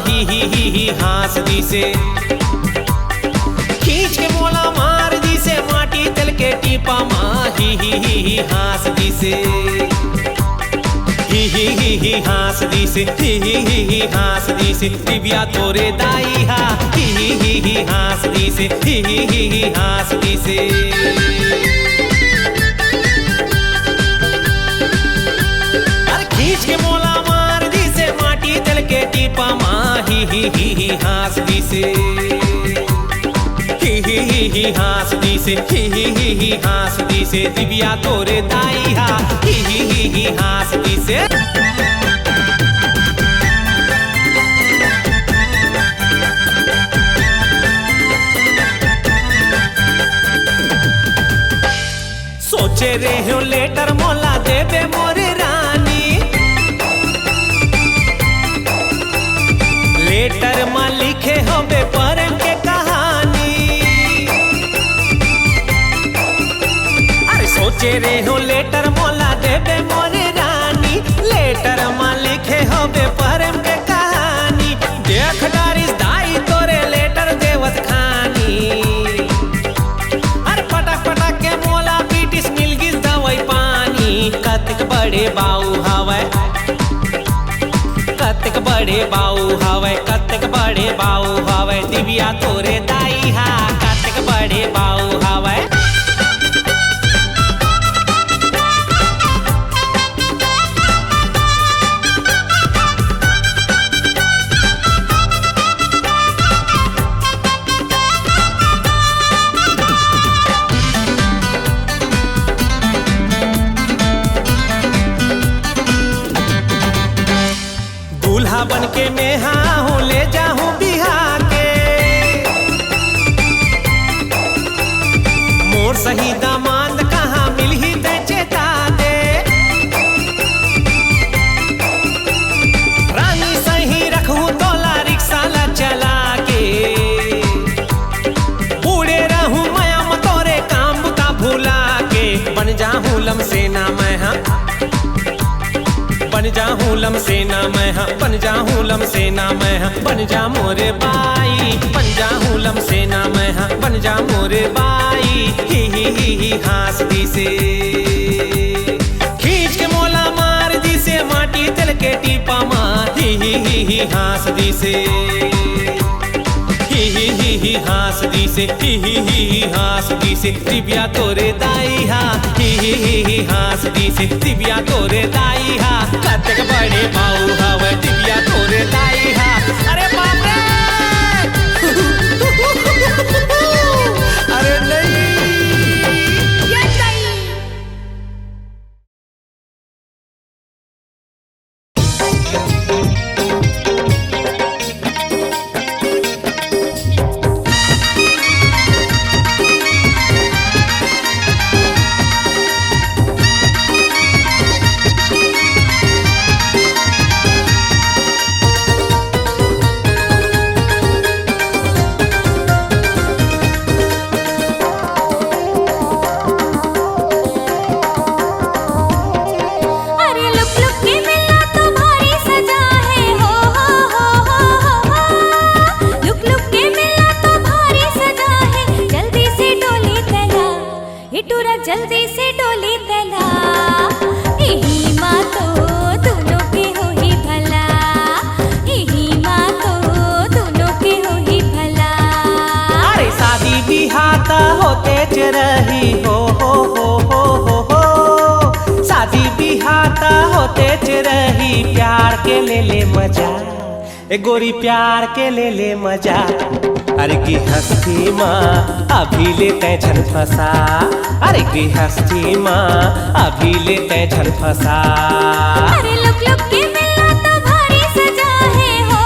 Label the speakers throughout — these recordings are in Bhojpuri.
Speaker 1: हास दी से खींच के मोला मार दी से माटी तल के टीपा माँ ही हास दी से ही हास दी से ही हास दी से दिव्या तोरे दाई हा ही हास दी से ही हास दी से खींच के मोला मार दी से माटी तल के टीपा माँ ही हास दी से ही हास दी से ही हास दी से दिव्या तोरे दाई हा ही हास दी से सोचे रे हो लेटर मोला देवे मोरे रानी लेटर में लिखे हो प्रेम के कहानी अरे सोचे रे हो लेटर मोला देवे मोरे रानी लेटर में लिखे हो प्रेम के कहानी देख डारिस दाई तोरे लेटर देवत खानी अरे पटक पटक के मोला पीटिस मिल गिस दवाई पानी कतक बड़े बाऊ हवे कतक बड़े बाऊ हवे कतक बड़े बाऊ हवे दिव्या तोरे दाई हा कतक बड़े बाऊ हवे दूल्हा बन के मैं हाँ हूँ ले जाऊँ बिहार के मोर सही दामाद कहाँ मिल ही दे चेता दे रानी सही रखूँ तोला रिक्शा ला चला के बूढ़े रहूँ मैं मतोरे काम बुता भूला के बन जाऊँ लमसेना मैं हाँ बन जाऊँ लमसेना मैं हाँ बन जाऊँ लमसेना मैं हाँ बन जा मोरे बाई बन जाऊँ लमसेना मैं हाँ बन जा मोरे बाई ही हास दी से खींच के मोला मार दी से माटी तल के टीपा माँ ही हास दी से ही हास दी से ही हास दी से दिव्या तोरे दाई हा ही हास दी से दिव्या तोरे दाई हा कतक बड़े बाऊ हवे दिव्या तोरे दाई हा अरे बाप रे अरे नहीं
Speaker 2: जल्दी से डोली तला यही माँ तो दोनों के हो ही भला यही माँ तो दोनों के हो ही भला
Speaker 1: अरे शादी बिहाता होते रही हो शादी बिहाता होते रही प्यार के ले मजा ए गोरी प्यार के ले मजा अरे गृहस्थी माँ अभी लेते झन फसा, अरे गृहस्थी माँ अभी लेते झन फसा।
Speaker 2: अरे लुक लुक के मिलना तो भारी सजा है, हो।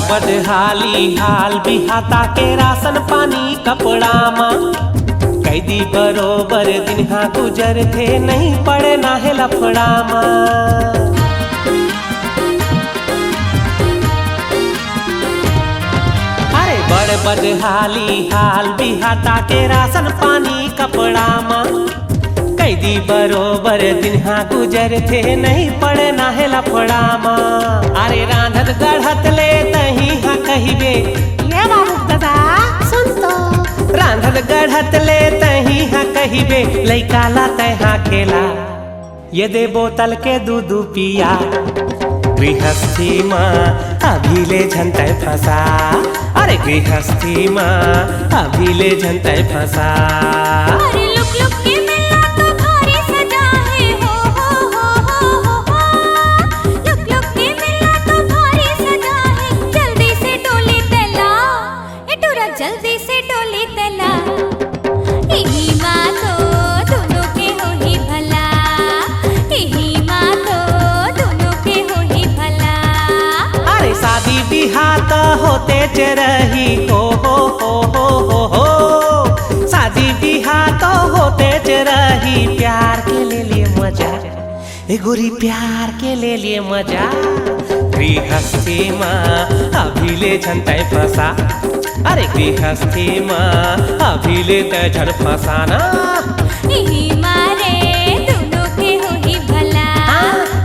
Speaker 1: बदहाली हाल बिहाता के राशन पानी कपड़ा माँ, कैदी बरोबर दिन हाँ गुजर थे नहीं पड़े ना है लफड़ा माँ। अरे बड़ बदहाली हाल बिहाता के राशन पानी कपड़ा माँ, कैदी बरोबर दिन हाँ गुजर थे नहीं पड़े ना है लफड़ा माँ। अरे रांधत गढ़त ले तही हाँ कहिबे, ये बाबू दादा सुन तो, रांधत गढ़त ले तही हाँ कहिबे, लइका ला तहा खेला ये दे बोतल के दूध पिया। गृहस्थी माँ अभी ले झनते फसा, अरे गृहस्थी माँ अभी ले झनते फसा।
Speaker 2: अरे लुक लुक के मिलना तो भारी सजा है, हो। लुक लुक के मिलना तो भारी सजा है, जल्दी से डोली तला, ए टूरा जल्दी से डोली तला। यही माँ तो दोनों के हो ही भला, यही माँ तो दोनों के हो ही भला।
Speaker 1: अरे शादी बिहार तो होते रही, हो। शादी बिहार तो होते रही, प्यार के ले लिए मजा, ए गोरी प्यार के ले लिए मजा। गृहस्थी माँ अभी ले झनते फसा, अरे गृहस्थी माँ अभी ले ते झन फसाना।
Speaker 2: यही मारे दोनों के हो ही भला,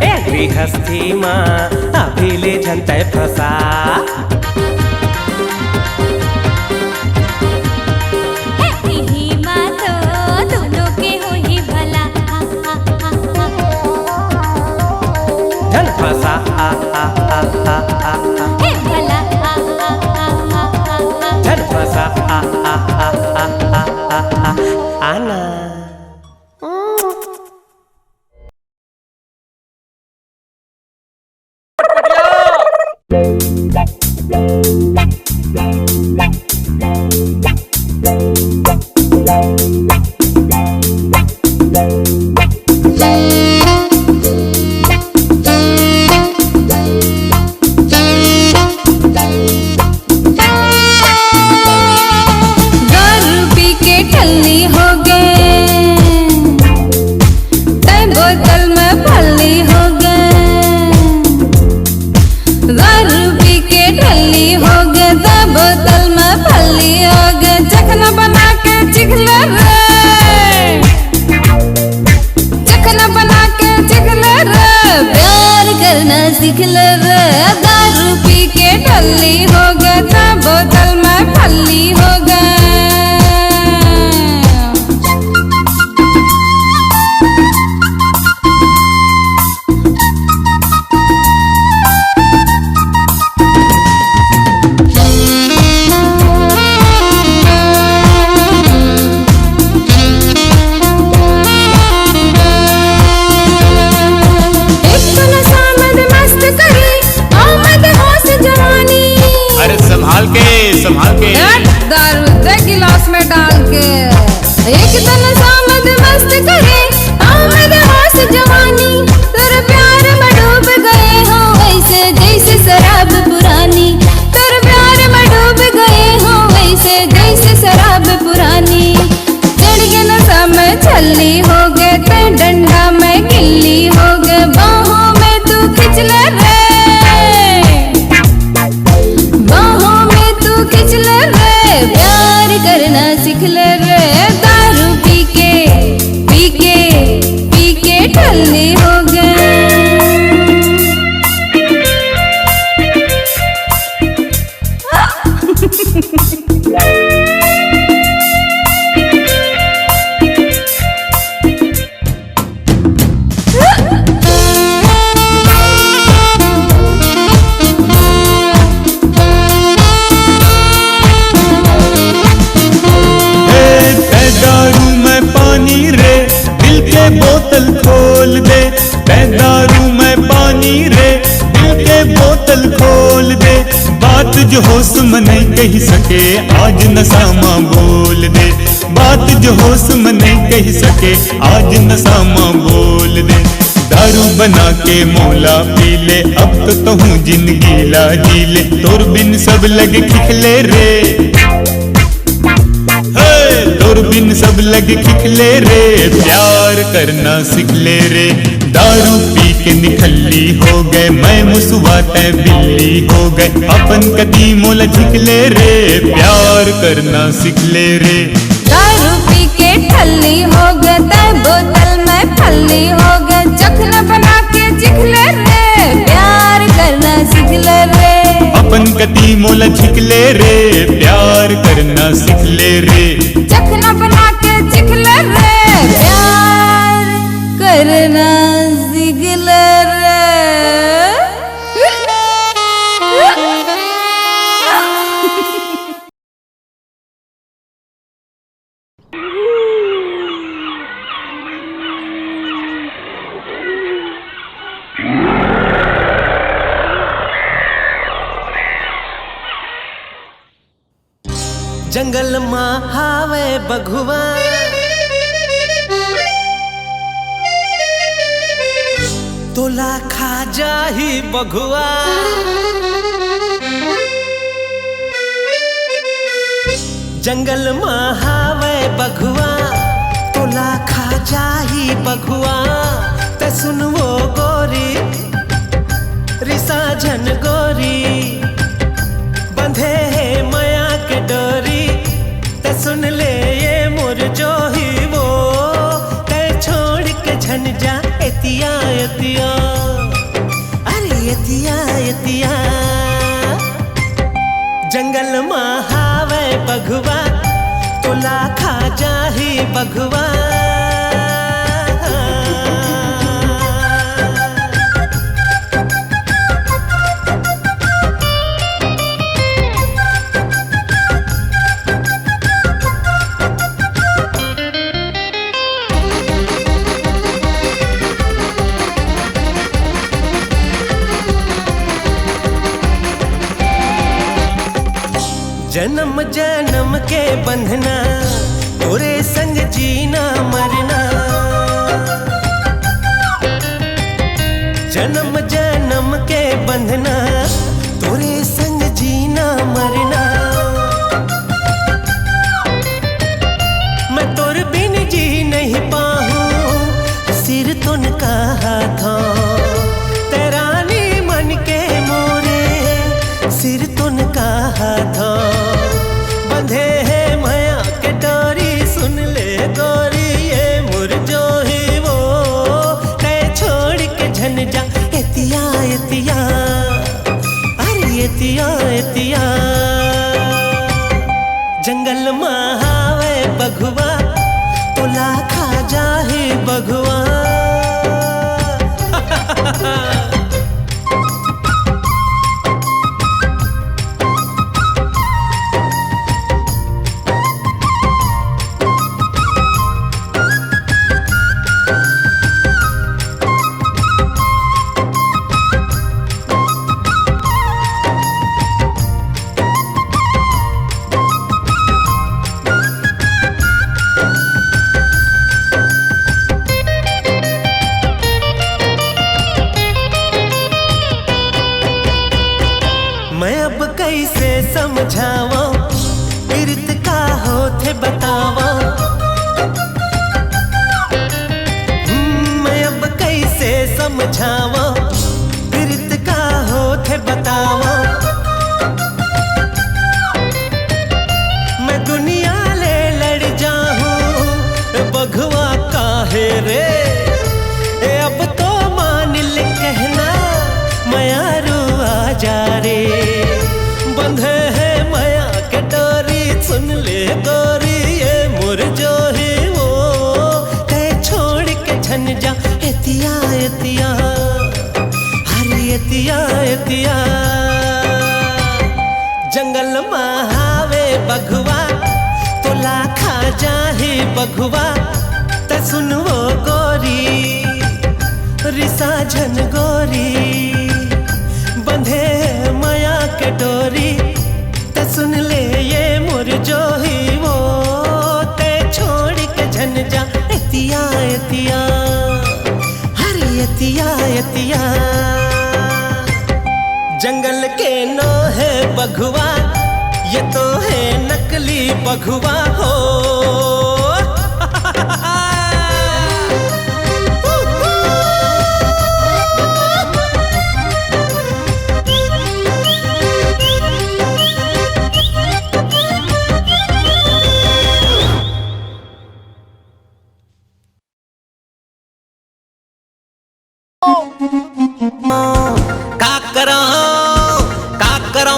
Speaker 1: ए गृहस्थी माँ अभी ले झनते फसा।
Speaker 2: यही माँ तो दोनों के हो ही भला,
Speaker 1: झन फसा
Speaker 2: हे भला,
Speaker 1: झन फसा आना।
Speaker 2: सीख ले रे, दारू पी के टल्ली हो गए, बोतल में फल्ली हो गए। सीख ले रे। दारू पी के ठल्ली हो गए।
Speaker 3: बोतल खोल दे, दारू में पानी रे, दिल के बोतल खोल दे। बात जो होश में नहीं कह सके आज नसामा बोल दे। बात जो होश में नहीं कह सके आज नसामा बोल दे। दारू बना के मौला पी ले, अब तो हूँ जिंदगी ला जी ले। तोर बिन सब लगे खिखले रे, तोर बिन सब लगे खिखले रे। प्यार करना सीख ले रे। दारू पी के निखल्ली हो गए, मैं मुसवाते बिल्ली हो गए। अपन कदी मोला झिकले रे, प्यार करना सीख ले रे।
Speaker 2: दारू पी के ठल्ली हो गए, बोतल में फल्ली हो गए। चखना बना के चिखले रे, प्यार करना सीख ले रे।
Speaker 3: अपन कदी मोला झिकले रे, प्यार करना सीख ले रे।
Speaker 2: चखना बना के चिखले रे, प्यार करना सीख ले रे।
Speaker 1: जंगल माँ हावे बघुआ, तोला खा जाही बघुआ। जंगल माँ हावे बघुआ, तोला खा जाही बघुआ। ते सुनवो गोरी रिसा झन गोरी, बंधे है माया के डोरी। ते सुन ले ये मोर जो ही वो, ते छोड़ के झन जा एतिया एतिया, अरे एतिया एतिया। जंगल माँ हावे बघुआ, तोला खा जाही बघुआ। जन्म जन्म के बंधना, तोरे संग जीना मरना। जन्म जन्म के बंधना, तोरे संग जीना मरना। मैं तोर बिन जी नहीं पाऊं, सिर तुन का हाथों। तेरा नी मन के मोरे, सिर तुन का हाथों। बंधे है माया के डोरी, सुन ले गोरी ये मुर जो ही वो। ते छोड़ के झन जा एतिया एतिया, अरे एतिया एतिया। जंगल माँ हावे बघुआ, तोला खा जाहे बघुआ। मैं अब कैसे समझावा, पीड़ित का होथे बतावा। मैं अब कैसे समझावा, पीड़ित का होथे बतावा। मैं दुनिया ले एतिया, हरी एतिया एतिया। जंगल महावे बघुआ तोला खा जाहे बघुआ, त सुनवो गोरी रिसा झन गोरी, बंधे माया के डोरी, त सुन ले ये मोर जोही वो, ते छोड़ के झन जा एतिया एतिया, हरी एतिया एतिया। जंगल के नो है बघुआ, ये तो है नकली बघुआ हो।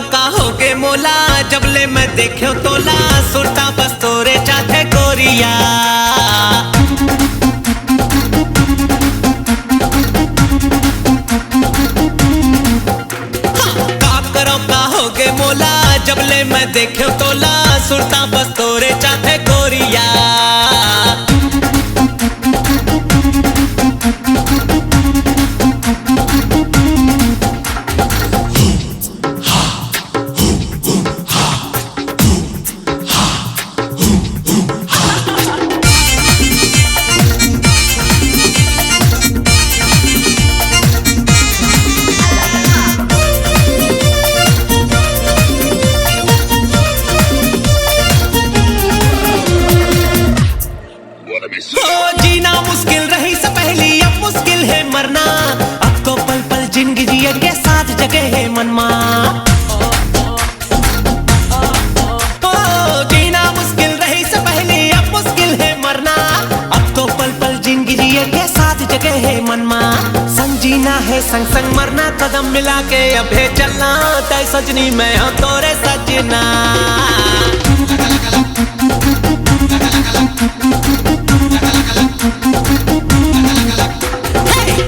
Speaker 1: का होगे मोला, जबले मैं देख्यो तोला, सुरता बस तोरे चाथे गोरिया। का करो का होगे मोला, जबले मैं देख्यो तोला, सुरता बस तोरे चाथे गोरिया। जीना मुश्किल रही से पहली, अब मुश्किल है मरना, अब तो पल पल जिंदगी जिए के साथ जगे है मनमा। जीना मुश्किल रही से पहली, अब मुश्किल है मरना, अब तो पल पल जिंदगी जिए के साथ जगे है मनमा। संग जीना है संग संग मरना, कदम मिला के अब है चलना, तय सजनी मैं हूँ तोरे सजना।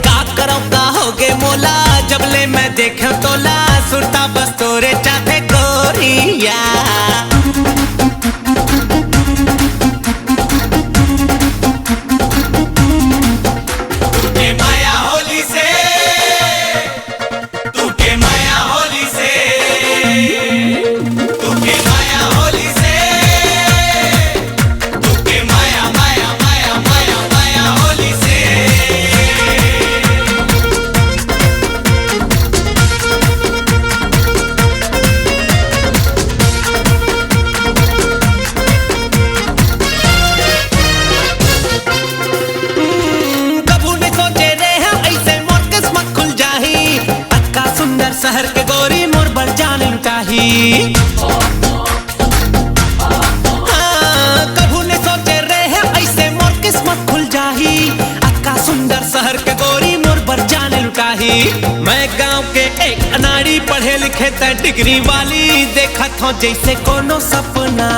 Speaker 1: का करो का होगे मोला, जबले मैं देखो तोला, सुरता बस तोरे चाथे गोरिया। तू के माया होली से, तू के माया होली से, तू के माया होली से, तू के माया माया माया माया माया होली से। शहर के गोरी मोर बढ़ जाने लुटाही। कभू ने सोचे रहे ऐसे मोर किस्मत खुल जाही, अक्का सुंदर शहर के गोरी मोर बढ़ जाने लुटाही। मैं गांव के एक अनाड़ी पढ़े लिखे त डिग्री वाली, देखत हो जैसे कोनो सपना।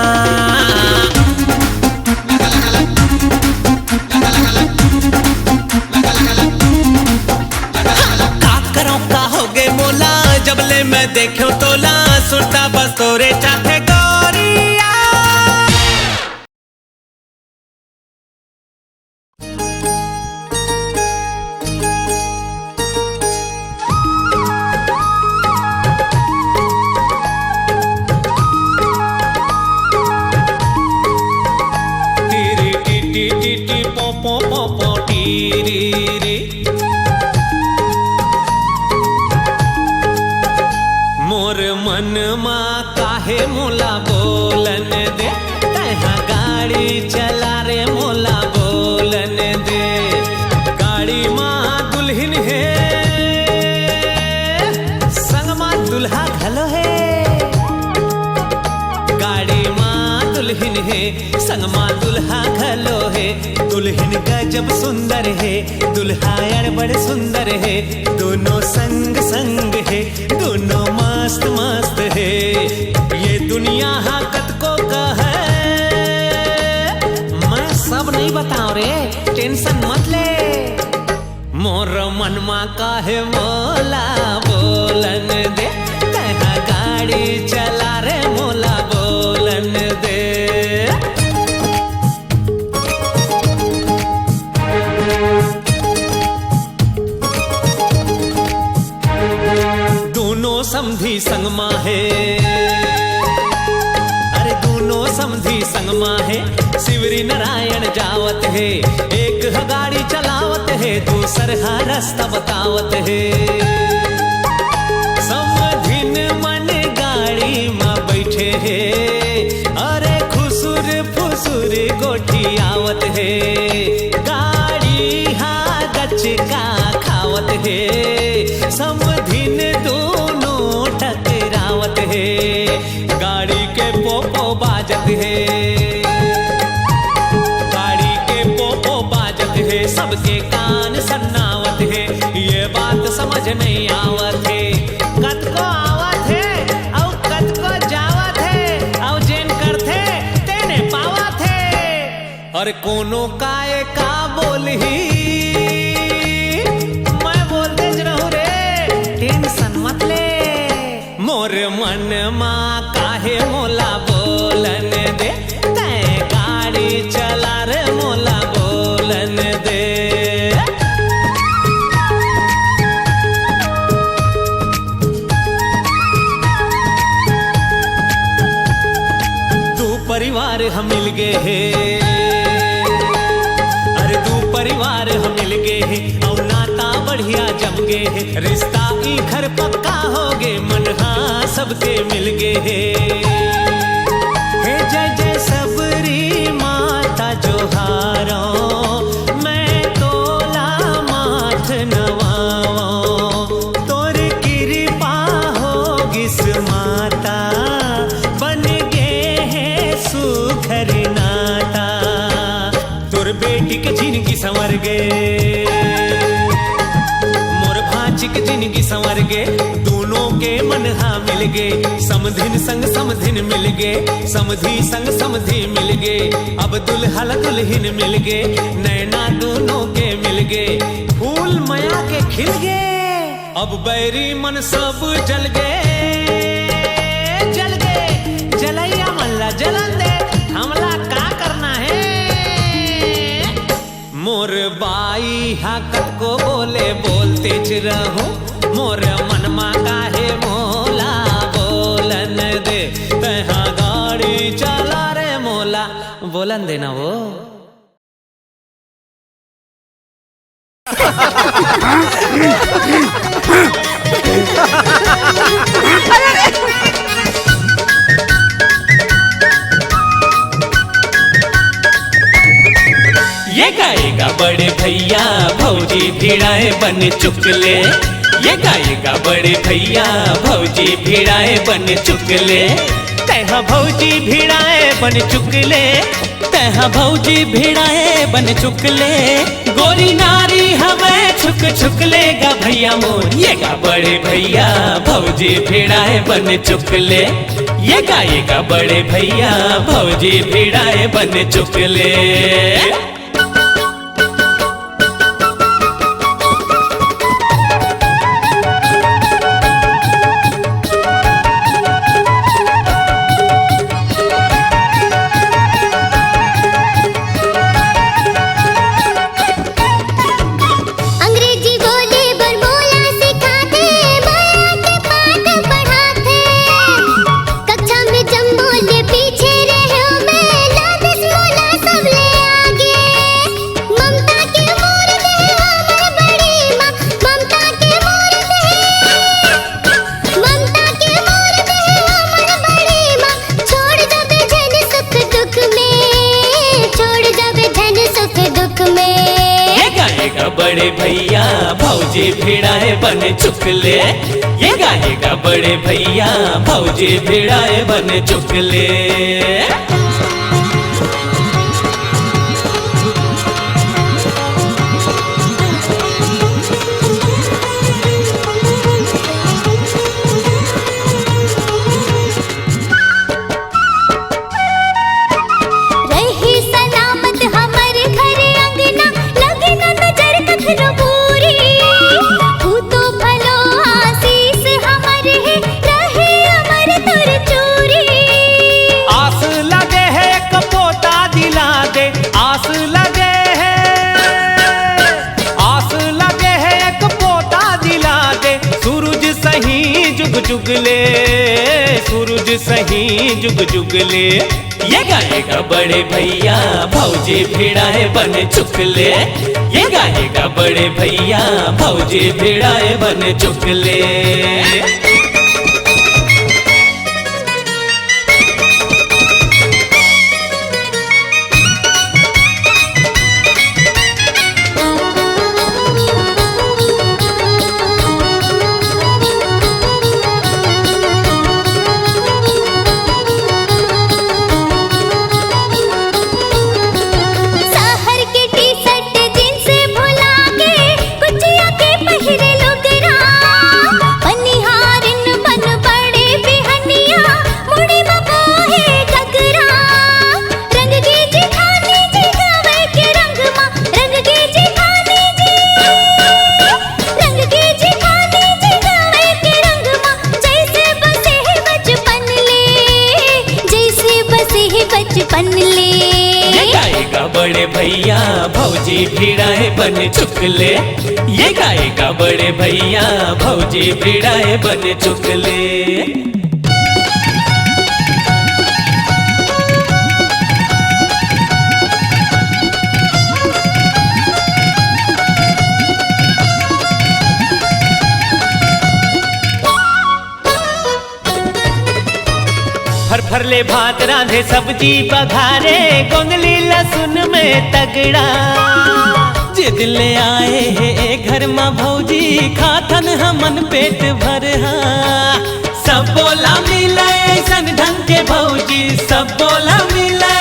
Speaker 1: जबले मैं देखो तोला, सुरता बस तोरे चाथे गोरिया। टीरी टी टी टी पो पो पो पो टीरी री, मोर मन मा काहे मोला बोलन दे, तहा गाड़ी चला रे मोला बोलन दे। गाड़ी माँ दुल्हन है, संग माँ दुल्हा घलो है। गाड़ी माँ दुल्हन है, संग माँ दुल्हा घलो है। दुल्हन गजब सुंदर है, दुल्हा अड़बड़ सुंदर है। दोनों संग संग है, दोनों मस्त मस्त है। ये दुनिया हाकत को का है, मैं सब नहीं बताऊं रे, टेंशन मत ले। मोर मनमा काहे मोला बोलन दे, कहा गाड़ी चला रे मोला बोलन दे। दोनों समधी संगमा है, अरे दोनों समधी संगमा है, शिवरी नारायण जावत है, एक गाड़ी चलावत है, दूसर हा रास्ता बतावत है। समधिन मन गाड़ी में बैठे है, अरे खुसुर फुसुर गोठी आवत है, गाड़ी हा गचका खावत है, समधिन दोनों टकरावत है, गाड़ी के पोपो बाजत है, गाड़ी के पोपो बाजत है, सबके कान सन्नावत है, ये बात समझ नहीं आवत है। कत को आवत है और कत को जावत है, और जेन करथे तेने पावत है। और कोनो काए का बोलही, मैं बोलते ज रहूं रे, टेंशन मत ले। मोर मन माँ काहे मोला बोलन दे, तै गाड़ी चला रे मोला बोलन दे। दो परिवार हम मिल गए हैं, अरे दो परिवार हम मिल गए हैं, और नाता बढ़िया जम गए हैं, रिश्ता ई घर पक्का हो गए, मन हाँ सबके मिल गए हैं। हे जय जय सबरी माता जोहारो, मैं तोला माथ नवाओ, तोर कृपा होगिस माता, बन गए हैं सुखर नाता, तोर बेटी के जिंदगी संवर गए, मोर भांची के जिंदगी संवर गए, दोनों के मन हाँ मिल गए, समधिन संग समधिन मिल गए, समधी संग समधी मिल गए, अब दुल्हन दुल्हन मिल गए, नैना दोनों के मिल गए, फूल माया के खिल गए, अब बैरी मन सब जल गए, जल गए, जलैया मल्ला जलन दे, हमला का करना है। मोर बाई हाकत को बोले बोलते च रहूं, मोर मनमा काहे मोला बोलन दे, तहा गाड़ी चला रे मोला बोलन देना वो।
Speaker 4: ये गाएगा बड़े भैया भौजी भिड़ाए बन चुकले, ये गाएगा बड़े भैया भौजी भिड़ाए बन चुकले, तहा भौजी भिड़ाए बन चुकले, तहा भौजी भिड़ाए बन चुकले, गोरी नारी हमें छुक छुकलेगा भैया मोर, ये गा बड़े भैया भौजी भिड़ाए बन चुकले, ये गाएगा बड़े भैया भौजी भिड़ाए बन चुकले। बड़े भैया भौजी भिड़ाए बन चुकले, ये गाएगा बड़े भैया भौजी भिड़ाए बन चुकले।
Speaker 2: रही सलामत हमर घर अंगना, लगे न नजर कखनो पूरी,
Speaker 4: जुग जुगले। ये गाएगा बड़े भैया भौजी भिड़ाए बन चुकले। ये गाएगा बड़े भैया भौजी भिड़ाए बन चुकले।
Speaker 2: शहर के टी-शर्ट जींस भुला के कुचिया के पहिरे लुगरा। बनिहारिन बन बड़े बिहनिया मुड़ी मकाहे घगरा। रंग के जिखानी जी गावे के रंग माँ रंग के जिखानी जी रंग के जिखानी जी गावे के रंग माँ। जैसे बसे है बचपन ले जैसे बसे है बचपन ले।
Speaker 4: ये गाएगा बड़े भैया भौजी भिड़ाए बन चुकले। ये गाएगा बड़े भैया भौजी भिड़ाए बन चुकले।
Speaker 1: फरफरले भात रांधे सब्जी बघारे गोंदली लहसुन में तगड़ा।
Speaker 4: जे दिल ले आए हे घर माँ भौजी खाथन हमन पेट भर। सब बोला मिले ऐसन ढंग के भौजी सब बोला मिले।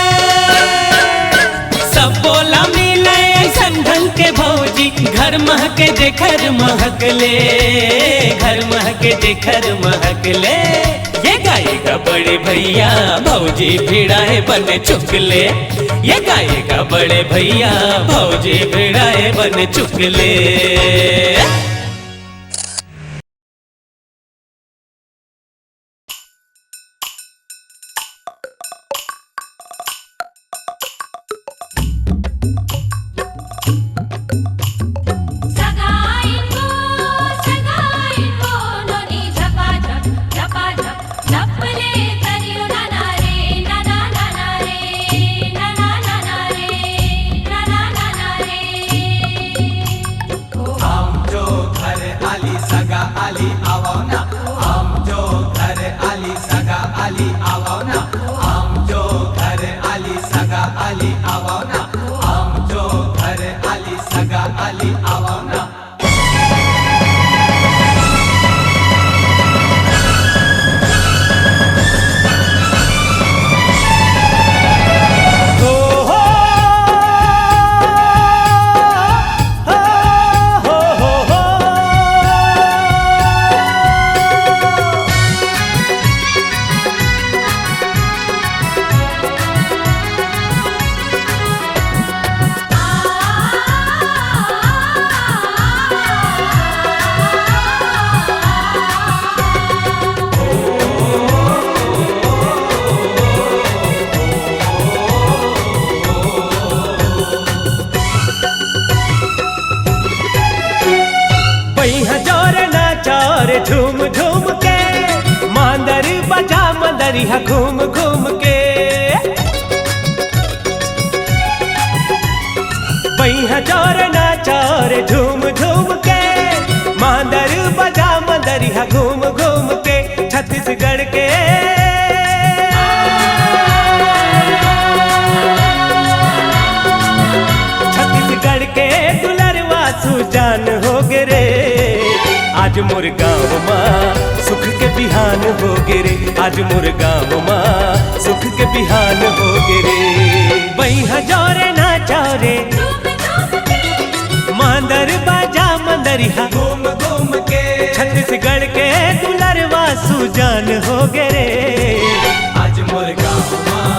Speaker 4: सब बोला मिले ऐसन ढंग के भौजी घर महके जे घर महकले। घर महके जे घर महकले। ये गाएगा बड़े भैया भौजी भिड़ाए बन चुकले। ये गाएगा बड़े भैया भौजी भिड़ाए बन चुकले।
Speaker 2: सगाईको सगाईको नोनी झपाझप झपाझप झपले करियो नाना रे नाना नाना रे नाना नाना रे नाना नाना रे।
Speaker 5: हम जो घर आली सगा आली आवना। हम जो घर आली सगा आली आवना। हम जो घर आली सगा आली आवना। हम जो घर आली सगा आली आवना।
Speaker 1: हो हो हो हो हो। पहिया जोर नाचोर झूम झूम के मांदर बजा मंदरिया घूम घूम के। पहिया जोर नाचोर झूम झूम के मांदर बजा मंदरिया घूम घूम के। छत्तीसगढ़ के छत्तीसगढ़ के दुलरवा सुजान हो गे रे। आज मोर गाँव माँ सुख के बिहान हो गे रे। आज मोर गाँव माँ सुख के बिहान हो गे रे। बैहा जोरे नाचा रे मांदर बाजा मंदरिया घूम घूम के। छत्तीसगढ़ के दुलरवा सुजान हो गे रे।
Speaker 5: आज मोर गाँव माँ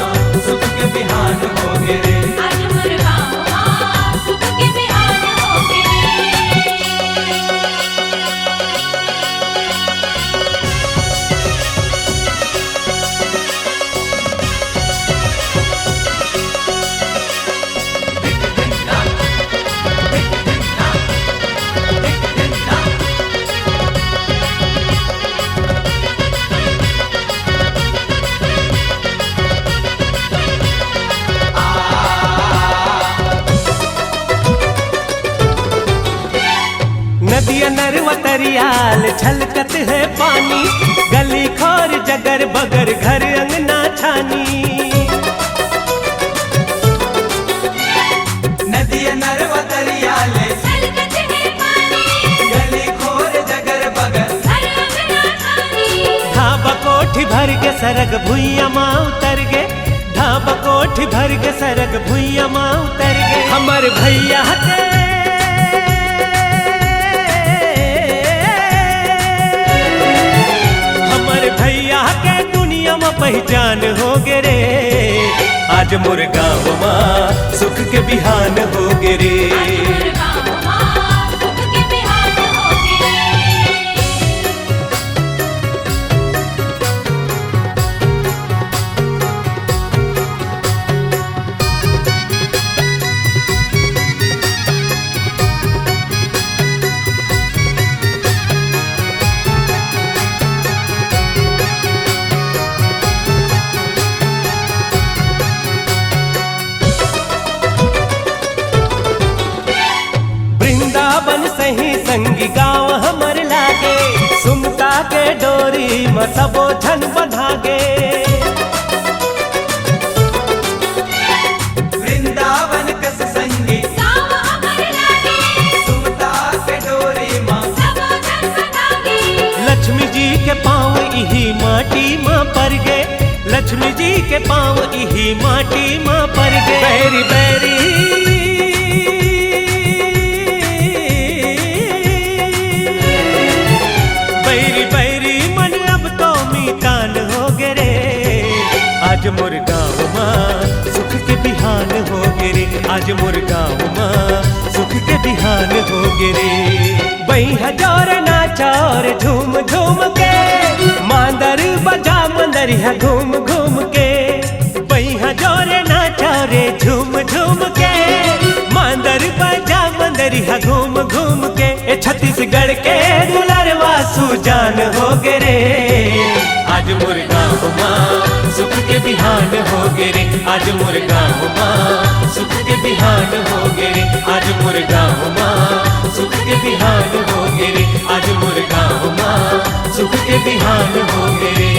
Speaker 5: सुख के बिहान हो गे रे।
Speaker 2: आज मोर गाँव सुख के बिहान हो गे।
Speaker 1: सरियाल छलकत है पानी, गली खोर जगर बगर घर अंगना छानी।
Speaker 5: नदिया नरवा दरियाले
Speaker 2: छलकत है पानी,
Speaker 5: गली खोर जगर बगर
Speaker 2: घर अंगना छानी।
Speaker 1: ढाबा कोठी भर के सरग भुइया माँ उतर गे, ढाबा कोठी भर के सरग भुइया माँ उतर गे। हमर भैया के हमर भैया के दुनिया में पहचान हो गे रे। आज मोर गाँव माँ सुख के बिहान हो गे रे।
Speaker 2: मोर गाँव माँ सुख के बिहान हो गे।
Speaker 1: वृंदावन सही संगी गाँव हमर लागे, सुमता के डोरी में सबो झन बंधागे।
Speaker 5: वृंदावन कस संगी
Speaker 2: गाँव हमर लागे,
Speaker 5: सुमता के डोरी माँ
Speaker 2: सबो जन बंधागे।
Speaker 1: लक्ष्मी जी के पाँव इही माटी माँ पर गे, लक्ष्मी जी के पाँव इही माटी माँ पर गे। बैरी बैरी बैरी बैरी मन अब तो मीतान हो गे रे। आज मोर गाँव माँ सुख के बिहान हो गे रे। आज मोर गाँव माँ सुख के बिहान हो गे रे। बई हजोर नाचा और झूम झूम के, मांदर बजा मंदरिया घूम घूम के। बई हजोर नाचा रे झूम झूम के, मांदर बजा मंदरिया घूम घूम के। ए छत्तीसगढ़ के दुलारवा सुजान हो गे रे। आज मोर गाँव माँ सुख के बिहान हो गे रे। आज मोर गाँव माँ सुख के बिहान हो गे रे। आज मोर गाँव माँ सुख के बिहान हो गे रे। आज मोर गाँव माँ सुख के बिहान हो गे रे।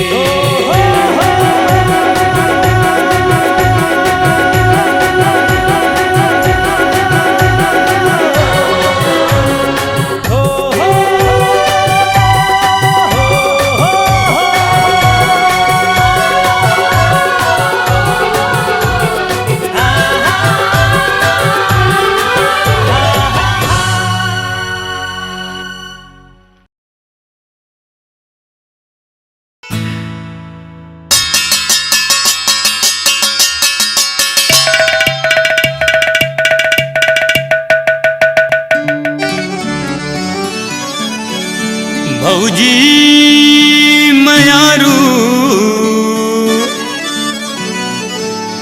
Speaker 3: भौजी मयारू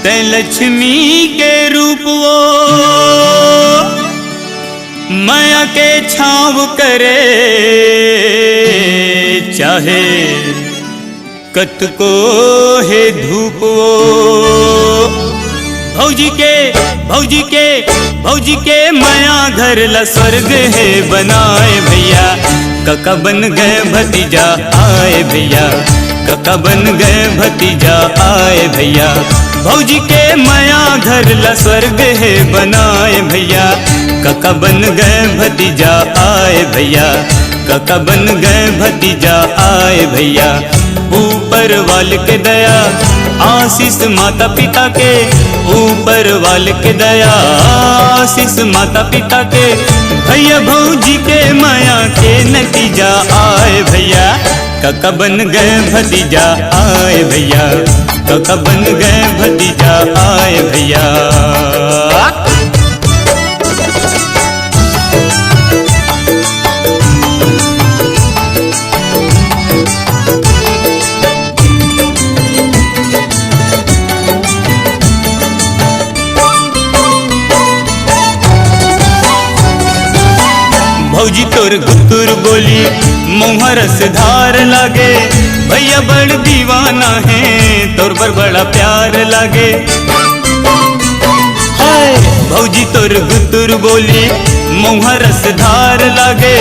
Speaker 3: ते लक्ष्मी के रूप वो माया के छाव करे, चाहे कत को है धूप वो। भौजी के माया घर ला स्वर्ग है बनाए भैया। कका बन गए भतीजा आए भैया, कका बन गए भतीजा आए भैया। भौजी के माया घर ला स्वर्ग है बनाए भैया। कका बन गए भतीजा आए भैया, कका बन गए भतीजा आए भैया। ऊपर वाल के दया आशीष माता पिता के, ऊपर वाल के दया आशीष माता पिता के। भैया भौजी के माया के नतीजा आए भैया। कका बन गए भतीजा आए भैया, कका बन गए भतीजा आए भैया। भौजी तोर गुत्तुर बोली मुँह रसधार लागे। भैया बड़ दीवाना है तोर पर बड़ा प्यार लागे। हाय भौजी तोर गुतुर बोली मुँह रसधार लागे,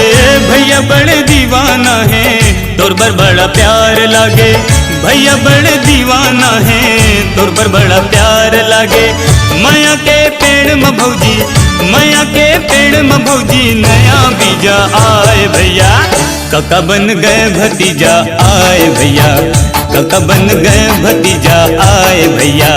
Speaker 3: भैया बड़े दीवाना है तोर पर बड़ा प्यार लागे, भैया बड़े दीवाना है तोर पर बड़ा प्यार लागे। माया के पेड़ में भौजी, माया के पेड़ में भौजी नया बीजा आए भैया, काका बन गए भतीजा आए भैया, काका बन गए भतीजा आए भैया।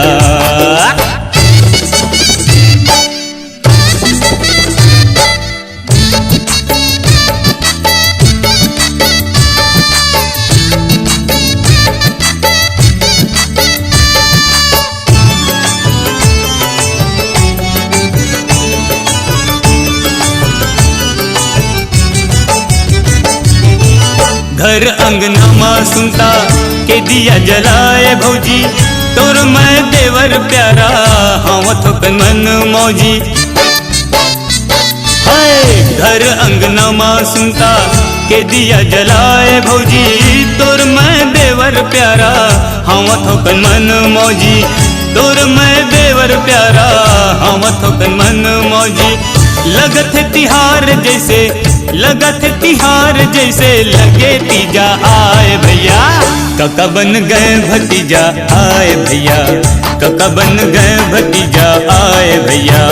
Speaker 3: घर अंगना माँ सुनता के दिया जलाए भौजी, तोर मैं देवर प्यारा हाँ थोकन मन मौजी। हाय घर अंगना माँ सुनता के दिया जलाए भौजी, तोर मैं देवर प्यारा हाँ थोकन मन मौजी, तोर मैं देवर प्यारा हाँ थोकन मन मौजी। लगत है तिहार जैसे, लगत है तिहार जैसे लगे तीजा आए भैया, काका बन गए भतीजा आए भैया, काका बन गए भतीजा आए भैया।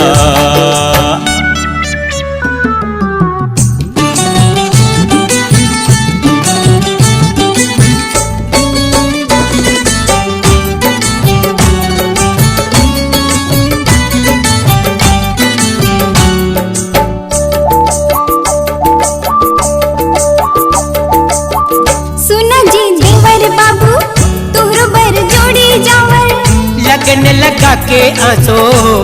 Speaker 1: लगन लगा के आंसू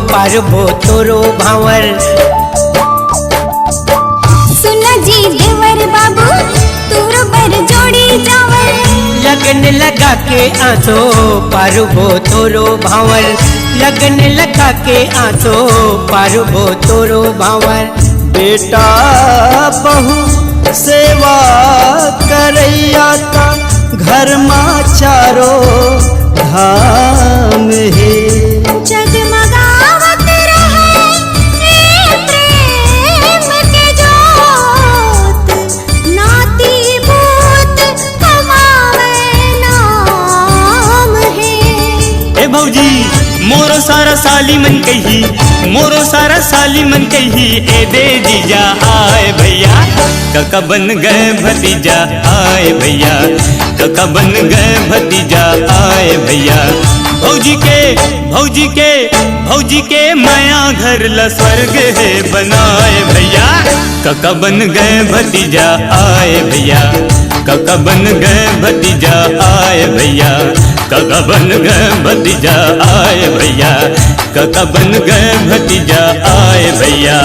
Speaker 1: पारबो तोरो भावर,
Speaker 2: सुना जी देवर बाबू तोरो बर जोड़ी जावर,
Speaker 1: लगन लगा के आंसू पारबो तोरो भावर, लगन लगा के आंसू पारबो तोरो भावर।
Speaker 6: बेटा बहू सेवा करैया का घर माँ चारो धाम है,
Speaker 2: जगमगावत रहे प्रेम के जोत, नाती भूत कमावे नाम है।
Speaker 3: ए भौजी मोरो सारा साली मन कही, मोरो सारा साली मन कही, ए दे जीजा आए भैया, काका बन गए भतीजा आए भैया, काका बन गए भतीजा आए भैया। भौजी के भौजी के भौजी के माया घर ला स्वर्ग है बनाए भैया, काका बन गए भतीजा आए भैया, काका बन गए भतीजा आए भैया, काका बन गए भतीजा आए भैया, काका बन गए भतीजा आए भैया।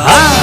Speaker 3: हाँ।